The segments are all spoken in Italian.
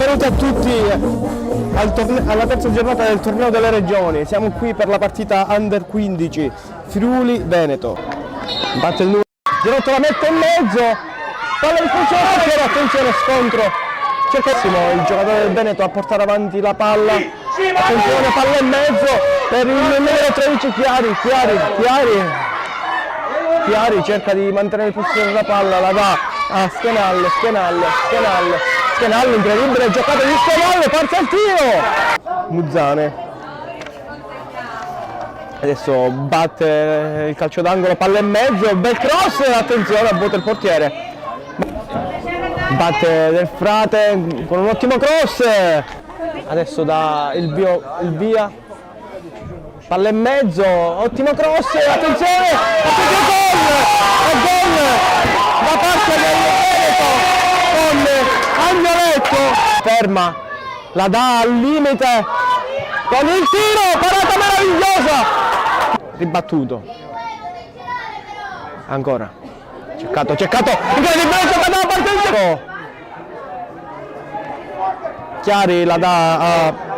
benvenuti a tutti alla terza giornata del torneo delle regioni. Siamo qui per la partita Under 15 Friuli-Veneto. Batte il numero, Girotto la mette in mezzo, palla di funzione, attenzione, scontro. Cercassimo il giocatore del Veneto a portare avanti la palla. Attenzione, palla in mezzo per il numero 13 Chiari cerca di mantenere il possesso della palla, la dà a Skenal, incredibile giocata di Skenal, parte al tiro! Muzzane. Adesso batte il calcio d'angolo, palla in mezzo, bel cross, attenzione, a vuoto il portiere. Batte Del Frate con un ottimo cross. Adesso dà il via. Palla in mezzo, ottimo cross, attenzione, gol da parte del Veneto con Agnoletto, ferma, la dà al limite con il tiro, parata meravigliosa, ribattuto, ancora, cercato, incredibile giocata da parte del tiro, Chiari la dà a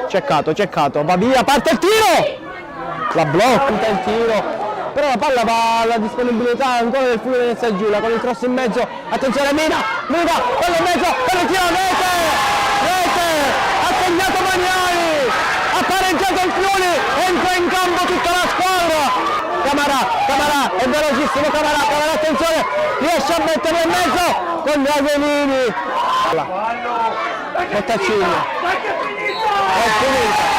Ceccato, va via, parte il tiro! La blocca il tiro, però la palla va alla disponibilità ancora del Friuli Giulia con il cross in mezzo, attenzione Mina, palla in mezzo, palla in tiro, rete, ha segnato Magnani, ha pareggiato il Friuli, entra in campo tutta la squadra, Camarà, è velocissimo Camarà, attenzione, riesce a mettere in mezzo con Dragonini, Bottaccini. È finita.